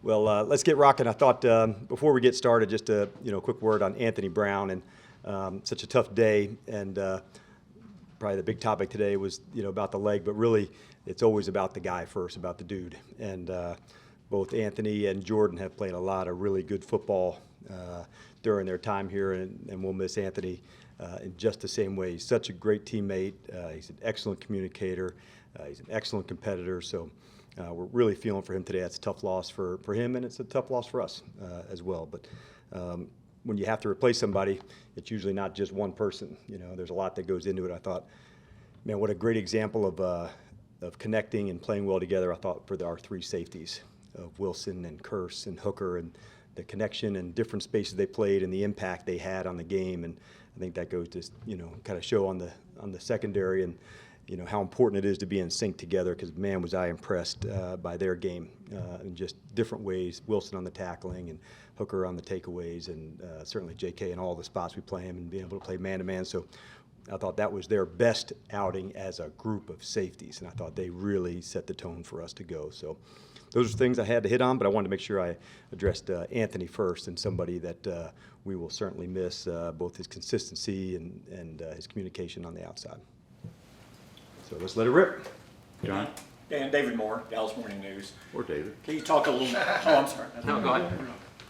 Well, let's get rocking. I thought before we get started, just a quick word on Anthony Brown and such a tough day. And probably the big topic today was about the leg, but really it's always about the guy first, about the dude. And both Anthony and Jordan have played a lot of really good football during their time here, and we'll miss Anthony in just the same way. He's such a great teammate. He's an excellent communicator. He's an excellent competitor. So. We're really feeling for him today. That's a tough loss for him, and it's a tough loss for us as well. But when you have to replace somebody, it's usually not just one person. There's a lot that goes into it. I thought, man, what a great example of connecting and playing well together, I thought, for our three safeties of Wilson and Curse and Hooker, and the connection and different spaces they played and the impact they had on the game. And I think that goes to, kind of show on the secondary and, how important it is to be in sync together, because, man, was I impressed by their game in just different ways. Wilson on the tackling and Hooker on the takeaways, and certainly J.K. in all the spots we play him and being able to play man-to-man. So I thought that was their best outing as a group of safeties, and I thought they really set the tone for us to go. So those are things I had to hit on, but I wanted to make sure I addressed Anthony first, and somebody that we will certainly miss, both his consistency and his communication on the outside. So let's let it rip. John? Dan, David Moore, Dallas Morning News. Or David. Can you talk a little oh, I'm sorry. No, go ahead.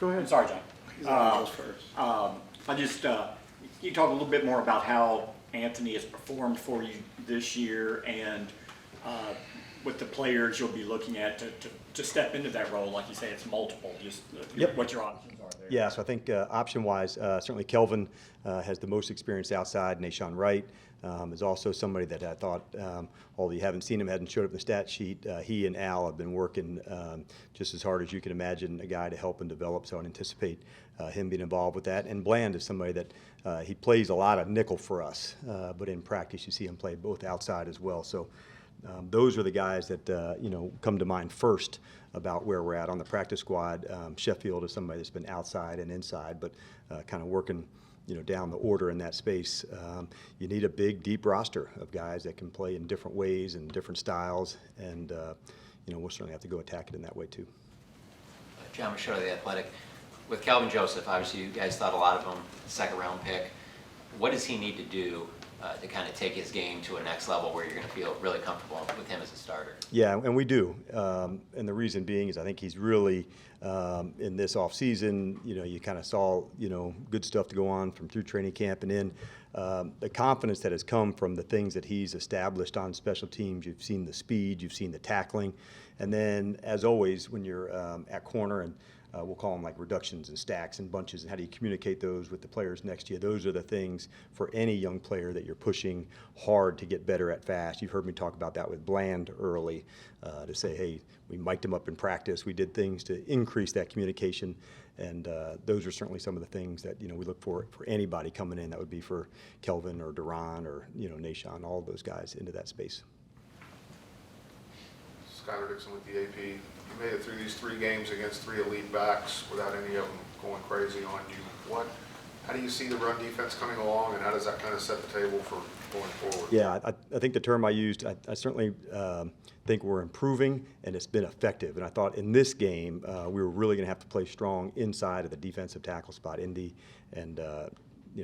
Go ahead. I'm sorry, John. He's on first. I just, can you talk a little bit more about how Anthony has performed for you this year, and with the players you'll be looking at to step into that role? Like you say, it's multiple. Just what your options are there. Yeah, so I think option-wise, certainly Kelvin has the most experience outside. Nashawn Wright is also somebody that I thought, although you haven't seen him, hadn't showed up in the stat sheet, he and Al have been working just as hard as you can imagine, a guy to help and develop, so I'd anticipate him being involved with that. And Bland is somebody that he plays a lot of nickel for us, but in practice you see him play both outside as well. So those are the guys that come to mind first about where we're at on the practice squad. Sheffield is somebody that's been outside and inside, but kind of working down the order in that space. You need a big, deep roster of guys that can play in different ways and different styles, and we'll certainly have to go attack it in that way too. John Machado, The Athletic. With Kelvin Joseph, obviously you guys thought a lot of him, second-round pick. What does he need to do to kind of take his game to a next level where you're going to feel really comfortable with him as a starter? Yeah, and we do. And the reason being is I think he's really, in this offseason, you kind of saw, good stuff to go on from through training camp and in. The confidence that has come from the things that he's established on special teams. You've seen the speed, you've seen the tackling. And then, as always, when you're at corner, and we'll call them like reductions and stacks and bunches, and how do you communicate those with the players next to you? Those are the things for any young player that you're pushing hard to get better at fast. You've heard me talk about that with Bland early, to say, hey, we mic'd him up in practice. We did things to increase that communication, and those are certainly some of the things that we look for anybody coming in. That would be for Kelvin or Duran or Nashawn, all of those guys into that space. Skylar Dixon with the AP. You made it through these 3 games against 3 elite backs without any of them going crazy on you. How do you see the run defense coming along, and how does that kind of set the table for going forward? Yeah, I think the term I used, I certainly think we're improving, and it's been effective. And I thought in this game, we were really going to have to play strong inside of the defensive tackle spot. Indy and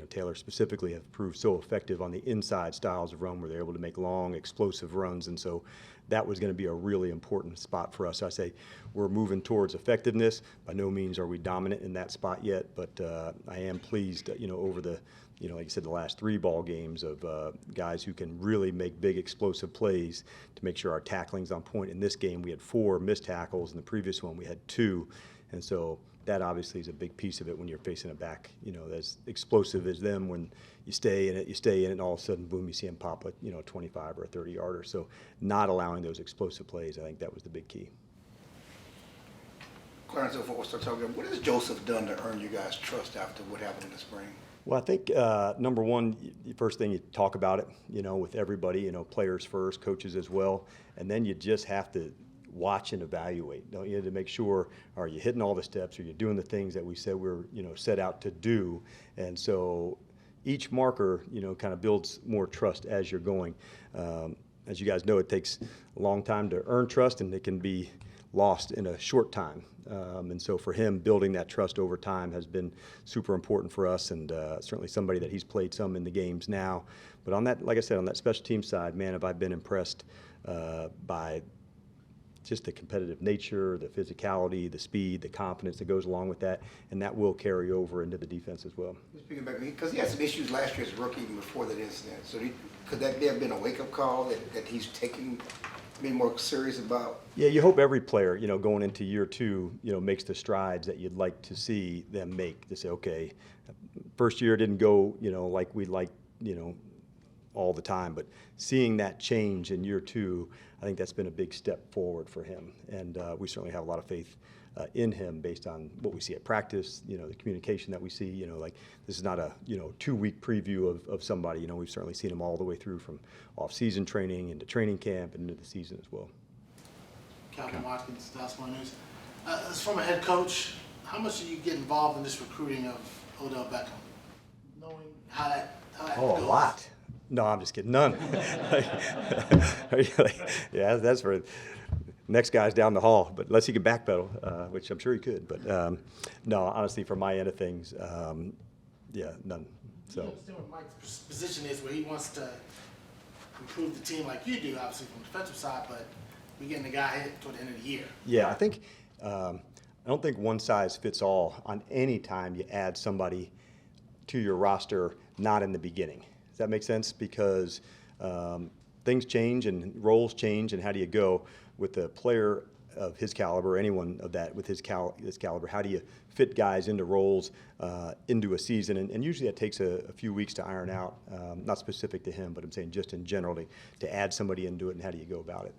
Taylor specifically have proved so effective on the inside styles of run where they're able to make long, explosive runs. And so that was going to be a really important spot for us. So I say we're moving towards effectiveness. By no means are we dominant in that spot yet, but I am pleased, over the, like you said, the last 3 ball games of guys who can really make big, explosive plays to make sure our tackling's on point. In this game, we had 4 missed tackles. In the previous one, we had 2. And so that obviously is a big piece of it when you're facing a back, as explosive as them. When you stay in it, and all of a sudden, boom, you see him pop a 25 or a 30-yarder. So not allowing those explosive plays, I think that was the big key. Clarence, before we start talking, what has Joseph done to earn you guys' trust after what happened in the spring? Well, I think number one, the first thing you talk about it, with everybody, players first, coaches as well, and then you just have to watch and evaluate, don't you, to make sure, are you hitting all the steps, are you doing the things that we said we're, set out to do? And so each marker, kind of builds more trust as you're going. As you guys know, it takes a long time to earn trust, and it can be lost in a short time. And so for him, building that trust over time has been super important for us, and certainly somebody that he's played some in the games now. But on that, like I said, on that special team side, man, have I been impressed by just the competitive nature, the physicality, the speed, the confidence that goes along with that, and that will carry over into the defense as well. Speaking back, because he had some issues last year as a rookie, even before that incident. So could that have been a wake-up call that he's taking, being more serious about? Yeah, you hope every player, going into year two, makes the strides that you'd like to see them make. To say, okay, first year didn't go, like we'd like, all the time, but seeing that change in year two, I think that's been a big step forward for him, and we certainly have a lot of faith in him based on what we see at practice, the communication that we see, like this is not a 2-week preview of somebody, we've certainly seen him all the way through from off-season training into training camp and into the season as well. Kelvin Watkins, Dallas Morning News. As from a head coach, how much do you get involved in this recruiting of Odell Beckham? Knowing how that Oh, goes? a lot. No, I'm just kidding. None. Yeah, that's for next guy's down the hall, but unless he can backpedal, which I'm sure he could. But no, honestly, from my end of things, yeah, none. So. You understand what Mike's position is, where he wants to improve the team like you do, obviously from the defensive side, but we're getting the guy hit toward the end of the year. Yeah, I think I don't think one size fits all on any time you add somebody to your roster not in the beginning. Does that make sense? Because things change and roles change, and how do you go with a player of his caliber, anyone of that with his caliber? How do you fit guys into roles into a season? And usually that takes a few weeks to iron out. Not specific to him, but I'm saying just in general to add somebody into it, and how do you go about it?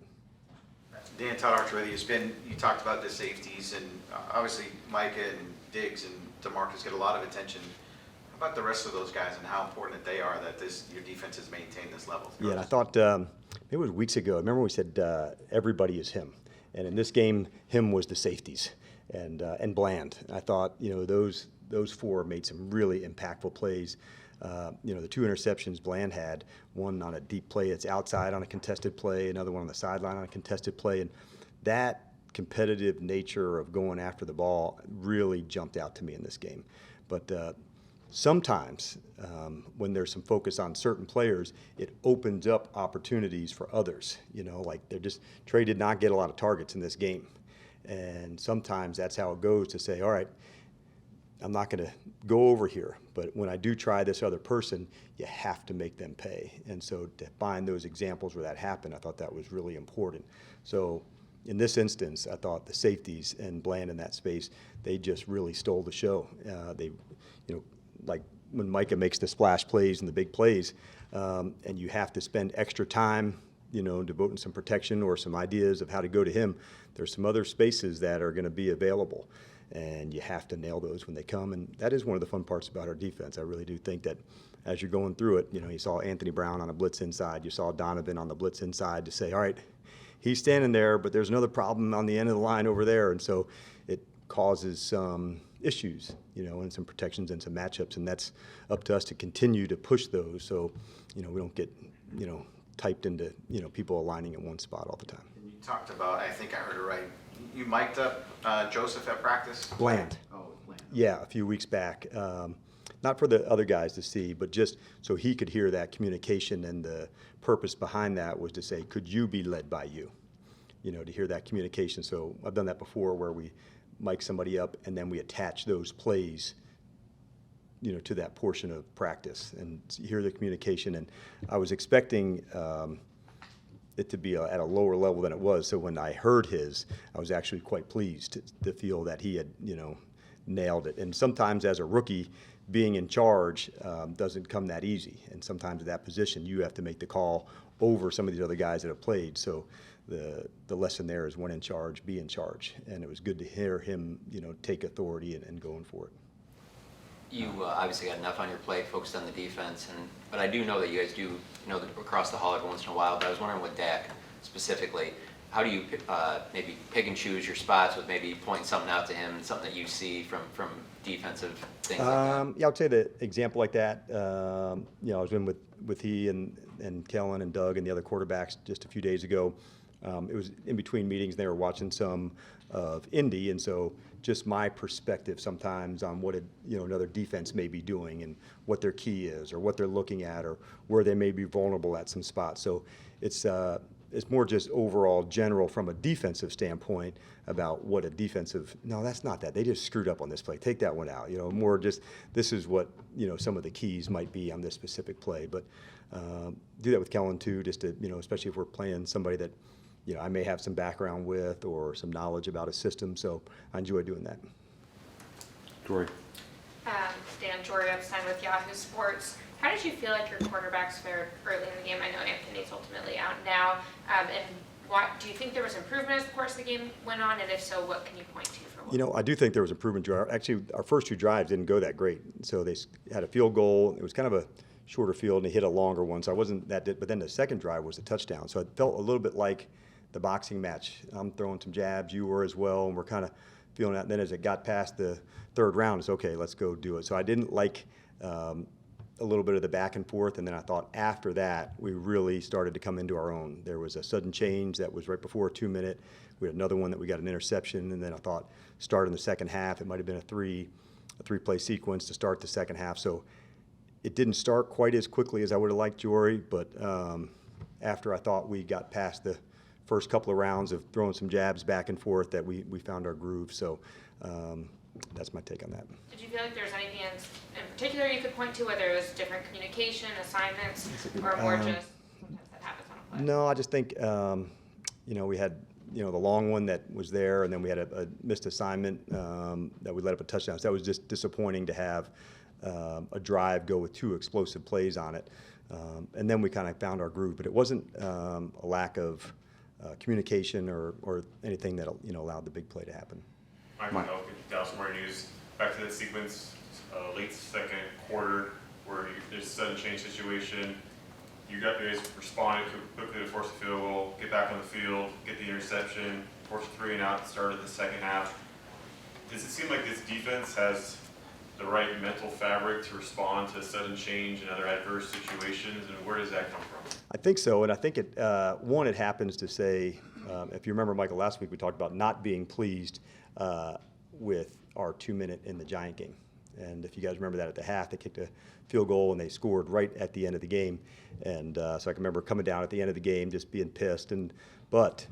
Dan, Todd Archer with you. You talked about the safeties, and obviously Micah and Diggs and DeMarcus get a lot of attention. How about the rest of those guys and how important that they are that your defense has maintained this level? Yeah, and I thought maybe it was weeks ago. I remember we said everybody is him, and in this game, him was the safeties and Bland. And I thought those four made some really impactful plays. The 2 interceptions Bland had, one on a deep play that's outside on a contested play, another one on the sideline on a contested play, and that competitive nature of going after the ball really jumped out to me in this game. But sometimes when there's some focus on certain players, it opens up opportunities for others. Like Trey did not get a lot of targets in this game, and sometimes that's how it goes to say, all right, I'm not going to go over here, but when I do try this other person, you have to make them pay. And so to find those examples where that happened, I thought that was really important. So in this instance, I thought the safeties and Bland in that space, they just really stole the show. Like when Micah makes the splash plays and the big plays, and you have to spend extra time, devoting some protection or some ideas of how to go to him, there's some other spaces that are going to be available. And you have to nail those when they come. And that is one of the fun parts about our defense. I really do think that as you're going through it, you saw Anthony Brown on a blitz inside. You saw Donovan on the blitz inside to say, all right, he's standing there, but there's another problem on the end of the line over there. And so it causes some issues, and some protections and some matchups. And that's up to us to continue to push those so, we don't get, typed into, people aligning in one spot all the time. You talked about, I think I heard it right, you mic'd up Joseph at practice? Bland. Oh, Bland. Yeah, a few weeks back. Not for the other guys to see, but just so he could hear that communication, and the purpose behind that was to say, could you be led by you? To hear that communication. So I've done that before where we mic somebody up and then we attach those plays, to that portion of practice and hear the communication. And I was expecting it to be at a lower level than it was. So when I heard his, I was actually quite pleased to feel that he had, nailed it. And sometimes as a rookie, being in charge doesn't come that easy. And sometimes at that position, you have to make the call over some of these other guys that have played. So the lesson there is when in charge, be in charge. And it was good to hear him, take authority and going for it. You obviously got enough on your plate, focused on the defense, but I do know that you guys do, across the hall every once in a while. But I was wondering with Dak specifically, how do you maybe pick and choose your spots with maybe pointing something out to him, something that you see from defensive things like that? Yeah, I would say the example like that. I was in with he and Kelvin and Doug and the other quarterbacks just a few days ago. it was in between meetings. They were watching some of Indy, and so just my perspective sometimes on what another defense may be doing and what their key is, or what they're looking at, or where they may be vulnerable at some spots. So it's more just overall general from a defensive standpoint about what a defensive. No, that's not that. They just screwed up on this play. Take that one out. More just this is what some of the keys might be on this specific play. But do that with Kelvin too, just to especially if we're playing somebody that I may have some background with or some knowledge about a system. So I enjoy doing that. Jory. Dan Jory Epstein with Yahoo Sports. How did you feel like your quarterbacks fared early in the game? I know Anthony's ultimately out now. And do you think there was improvement as the course of the game went on? And if so, what can you point to for what? I do think there was improvement. Actually, our first 2 drives didn't go that great. So they had a field goal. It was kind of a shorter field, and they hit a longer one. So I wasn't that. But then the second drive was a touchdown. So it felt a little bit like the boxing match. I'm throwing some jabs, you were as well, and we're kind of feeling that. And then as it got past the third round, it's okay, let's go do it. So I didn't like a little bit of the back and forth, and then I thought after that we really started to come into our own. There was a sudden change that was right before a 2-minute. We had another one that we got an interception, and then I thought starting the second half, it might have been a three-play sequence to start the second half. So it didn't start quite as quickly as I would have liked, Jory, but after I thought we got past the first couple of rounds of throwing some jabs back and forth, that we found our groove. So that's my take on that. Did you feel like there was anything in particular you could point to, whether it was different communication, assignments, or more just sometimes that happens on a play? No, I just think we had the long one that was there, and then we had a missed assignment that we let up a touchdown. So that was just disappointing to have a drive go with 2 explosive plays on it. And then we kind of found our groove, but it wasn't a lack of communication or anything that allowed the big play to happen. Mike. Dallas Morning News. Back to that sequence, late second quarter, where there's a sudden change situation. You guys responded quickly to force a field goal, get back on the field, get the interception, force a 3-and-out at the start of the second half. Does it seem like this defense has the right mental fabric to respond to sudden change and other adverse situations, and where does that come from? I think so, and I think it happens to say, if you remember, Michael, last week we talked about not being pleased with our 2-minute in the Giant game. And if you guys remember that at the half, they kicked a field goal and they scored right at the end of the game. And so I can remember coming down at the end of the game just being pissed. But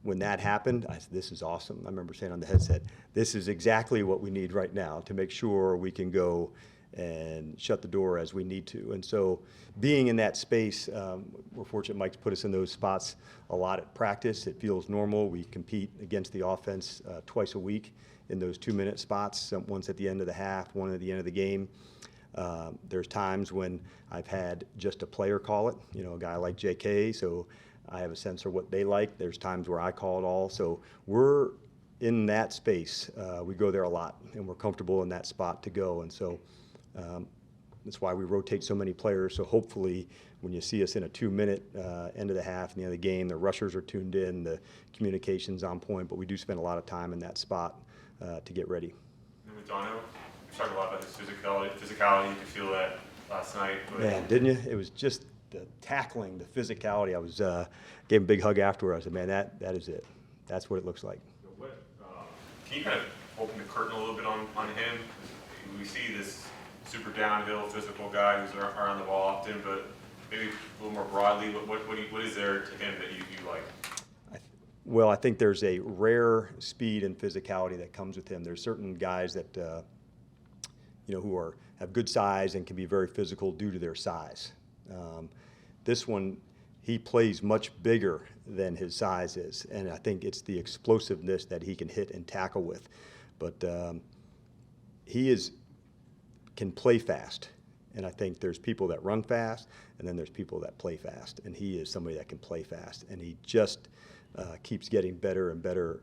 when that happened, I said, this is awesome. I remember saying on the headset, this is exactly what we need right now to make sure we can go and shut the door as we need to. And so being in that space, we're fortunate Mike's put us in those spots a lot at practice. It feels normal. We compete against the offense twice a week in those 2-minute spots, once at the end of the half, one at the end of the game. There's times when I've had just a player call it, a guy like JK, so I have a sense of what they like. There's times where I call it all. So we're in that space. We go there a lot, and we're comfortable in that spot to go. And so that's why we rotate so many players. So hopefully when you see us in a 2-minute end of the half and the end of the game, the rushers are tuned in, the communication's on point, but we do spend a lot of time in that spot to get ready. And with Dono, we talked a lot about his physicality. You could feel that last night. But Man, didn't you? It was just the tackling, the physicality. I was gave him a big hug afterward. I said, man, that is it. That's what it looks like. Can you kind of open the curtain a little bit on him? We see this super downhill physical guy who's around the ball often, but maybe a little more broadly, what is there to him that you like? Well, I think there's a rare speed and physicality that comes with him. There's certain guys that who have good size and can be very physical due to their size. This one, he plays much bigger than his size is, and I think it's the explosiveness that he can hit and tackle with. But he can play fast, and I think there's people that run fast, and then there's people that play fast, and he is somebody that can play fast, and he just keeps getting better and better,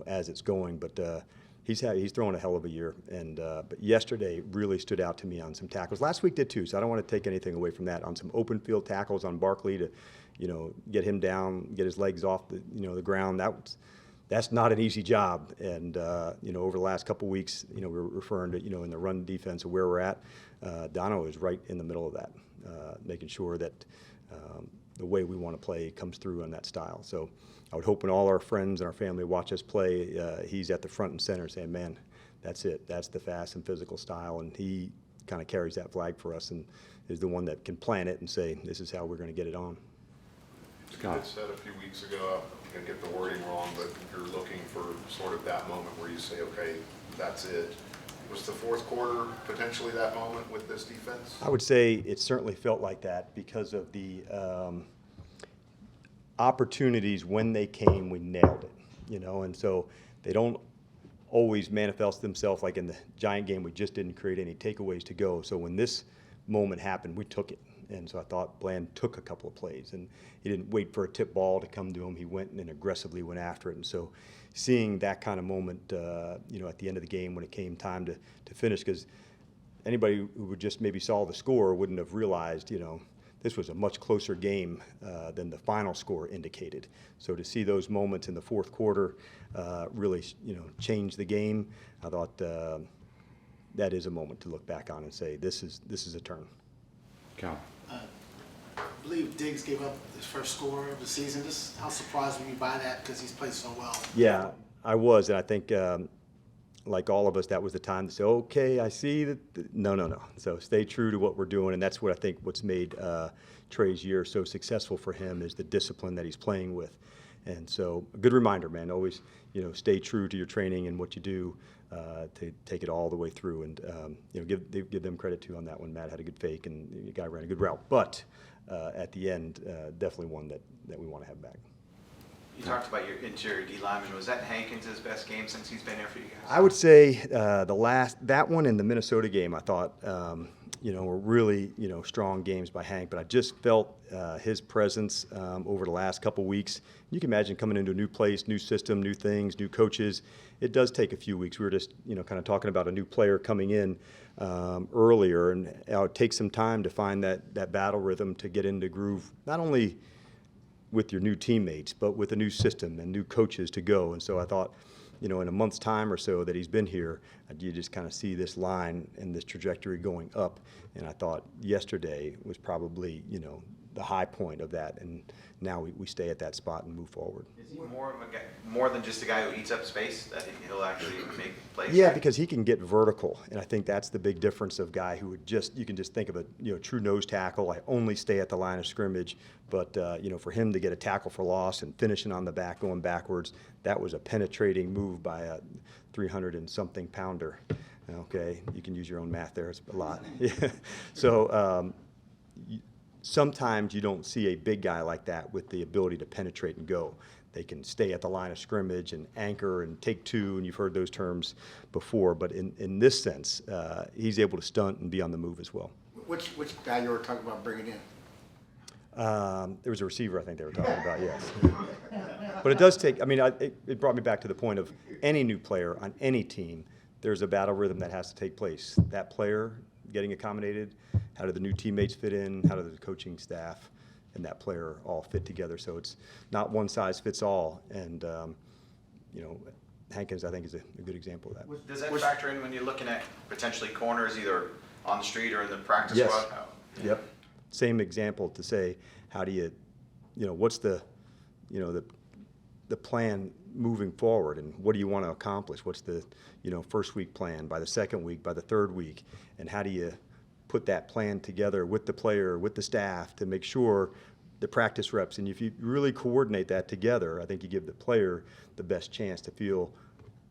as it's going. But he's throwing a hell of a year, and but yesterday really stood out to me on some tackles. Last week did too, so I don't want to take anything away from that. On some open field tackles on Barkley to, get him down, get his legs off the ground. That's not an easy job. And over the last couple weeks, we're referring to in the run defense of where we're at. Dono is right in the middle of that, making sure that the way we want to play comes through on that style. So I would hope when all our friends and our family watch us play, he's at the front and center saying, man, that's it. That's the fast and physical style. And he kind of carries that flag for us and is the one that can plant it and say, this is how we're going to get it on. You had said a few weeks ago, I'm going to get the wording wrong, but you're looking for sort of that moment where you say, okay, that's it. Was the fourth quarter potentially that moment with this defense? I would say it certainly felt like that because of the opportunities when they came, we nailed it, you know, and so they don't always manifest themselves like in the Giant game. We just didn't create any takeaways to go. So when this moment happened, we took it. And so I thought Bland took a couple of plays, and he didn't wait for a tip ball to come to him. He went and aggressively went after it. And so seeing that kind of moment, you know, at the end of the game when it came time to finish, because anybody who would just maybe saw the score wouldn't have realized, you know, this was a much closer game than the final score indicated. So to see those moments in the fourth quarter really, you know, change the game, I thought that is a moment to look back on and say, this is a turn. Cal. I believe Diggs gave up his first score of the season. Just how surprised were you by that because he's played so well? Yeah, I was, and I think like all of us, that was the time to say, okay, I see that. No. So stay true to what we're doing, and that's what I think what's made Trey's year so successful for him is the discipline that he's playing with. And so a good reminder, man, always, you know, stay true to your training and what you do to take it all the way through. And, you know, give them credit too on that one. Matt had a good fake and the guy ran a good route. But at the end, definitely one that we want to have back. You talked about your interior D lineman. Was that Hankins' best game since he's been here for you guys? I would say that one in the Minnesota game, I thought, you know, were really, you know, strong games by Hank. But I just felt his presence over the last couple weeks. You can imagine coming into a new place, new system, new things, new coaches. It does take a few weeks. We were just, you know, kind of talking about a new player coming in earlier, and it takes some time to find that battle rhythm to get into groove, not only with your new teammates, but with a new system and new coaches to go. And so I thought, you know, in a month's time or so that he's been here, you just kind of see this line and this trajectory going up. And I thought yesterday was probably, you know, the high point of that. And now we stay at that spot and move forward. Is he more of a guy, more than just a guy who eats up space, that he'll actually make plays? Yeah, because he can get vertical, and I think that's the big difference of guy who would just, you can just think of a, you know, true nose tackle. I only stay at the line of scrimmage, but you know, for him to get a tackle for loss and finishing on the back, going backwards, that was a penetrating move by a 300 and something pounder. Okay, you can use your own math there. It's a lot. Yeah. So sometimes you don't see a big guy like that with the ability to penetrate and go. They can stay at the line of scrimmage and anchor and take two, and you've heard those terms before. But in this sense, he's able to stunt and be on the move as well. Which guy you were talking about bringing in? There was a receiver I think they were talking about, yes. But it does take, I mean, it brought me back to the point of any new player on any team, there's a battle rhythm that has to take place. That player getting accommodated, how do the new teammates fit in, how do the coaching staff and that player all fit together. So it's not one size fits all. And, you know, Hankins, I think, is a good example of that. Does that factor in when you're looking at potentially corners either on the street or in the practice Yes. squad? Oh, yeah. Yep. Same example to say, how do you know, what's the, you know, the plan moving forward, and what do you want to accomplish? What's the, you know, first week plan, by the second week, by the third week, and how do you put that plan together with the player, with the staff to make sure the practice reps, and if you really coordinate that together, I think you give the player the best chance to feel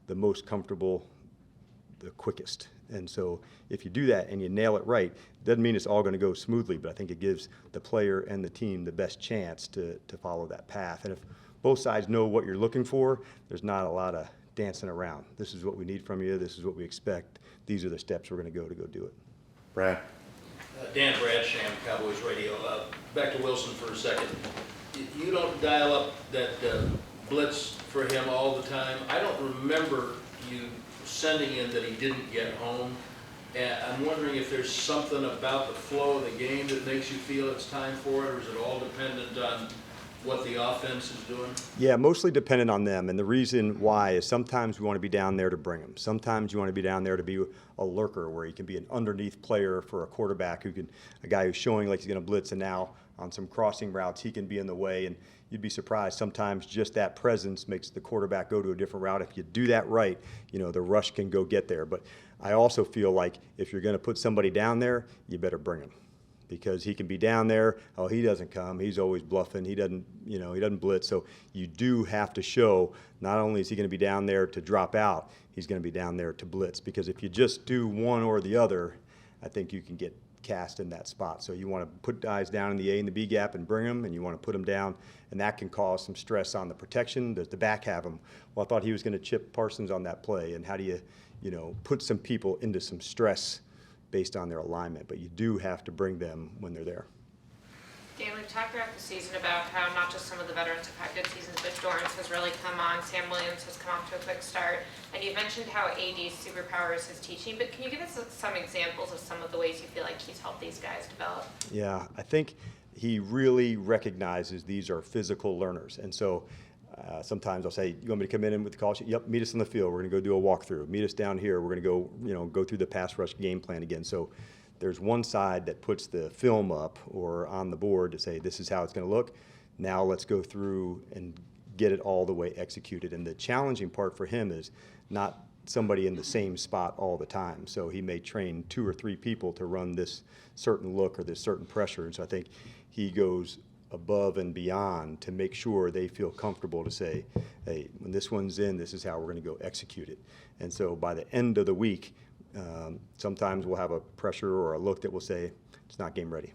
the most comfortable, the quickest. And so if you do that and you nail it right, doesn't mean it's all going to go smoothly, but I think it gives the player and the team the best chance to follow that path. And if both sides know what you're looking for, there's not a lot of dancing around. This is what we need from you. This is what we expect. These are the steps we're going to go do it. Brad. Dan Bradsham, Cowboys Radio. Back to Wilson for a second. You don't dial up that blitz for him all the time. I don't remember you sending in that he didn't get home. And I'm wondering if there's something about the flow of the game that makes you feel it's time for it, or is it all dependent on what the offense is doing? Yeah, mostly dependent on them. And the reason why is sometimes we want to be down there to bring them. Sometimes you want to be down there to be a lurker where he can be an underneath player for a quarterback a guy who's showing like he's going to blitz, and now on some crossing routes he can be in the way. And you'd be surprised. Sometimes just that presence makes the quarterback go to a different route. If you do that right, the rush can go get there. But I also feel like if you're going to put somebody down there, you better bring him. Because he can be down there, he doesn't come, he's always bluffing, he doesn't blitz. So you do have to show not only is he going to be down there to drop out, he's going to be down there to blitz. Because if you just do one or the other, I think you can get cast in that spot. So you want to put guys down in the A and the B gap and bring them, and you want to put them down, and that can cause some stress on the protection. Does the back have him? Well, I thought he was going to chip Parsons on that play, and how do you put some people into some stress based on their alignment, but you do have to bring them when they're there. Dan, we've talked throughout the season about how not just some of the veterans have had good seasons, but Dorrance has really come on, Sam Williams has come off to a quick start, and you mentioned how AD's superpower is his teaching, but can you give us some examples of some of the ways you feel like he's helped these guys develop? Yeah, I think he really recognizes these are physical learners, and so sometimes I'll say, you want me to come in with the call sheet? Yep, meet us on the field. We're going to go do a walkthrough. Meet us down here. We're going to go through the pass rush game plan again. So there's one side that puts the film up or on the board to say, this is how it's going to look. Now let's go through and get it all the way executed. And the challenging part for him is not somebody in the same spot all the time. So he may train 2 or 3 people to run this certain look or this certain pressure. And so I think he goes above and beyond to make sure they feel comfortable to say, hey, when this one's in, this is how we're going to go execute it. And so by the end of the week, sometimes we'll have a pressure or a look that will say, it's not game ready.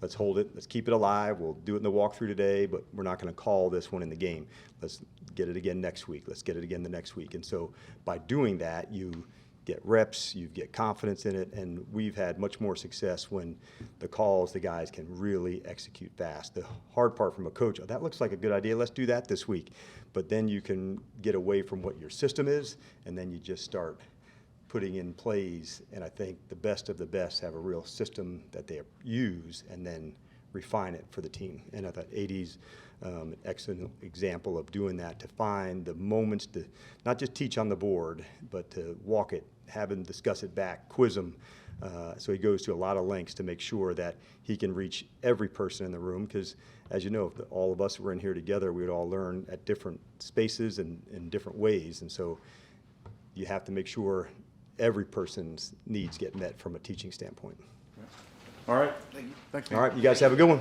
Let's hold it. Let's keep it alive. We'll do it in the walkthrough today, but we're not going to call this one in the game. Let's get it again next week. Let's get it again the next week. And so by doing that, you get reps, you get confidence in it, and we've had much more success when the guys can really execute fast. The hard part from a coach, that looks like a good idea, let's do that this week. But then you can get away from what your system is, and then you just start putting in plays, and I think the best of the best have a real system that they use and then refine it for the team. And I thought AD's an excellent example of doing that, to find the moments to not just teach on the board, but to walk it, have him discuss it back, quiz him. So he goes to a lot of lengths to make sure that he can reach every person in the room, because as you know, if all of us were in here together, we would all learn at different spaces and in different ways. And so you have to make sure every person's needs get met from a teaching standpoint. All right. Thanks, man. All right, you guys have a good one.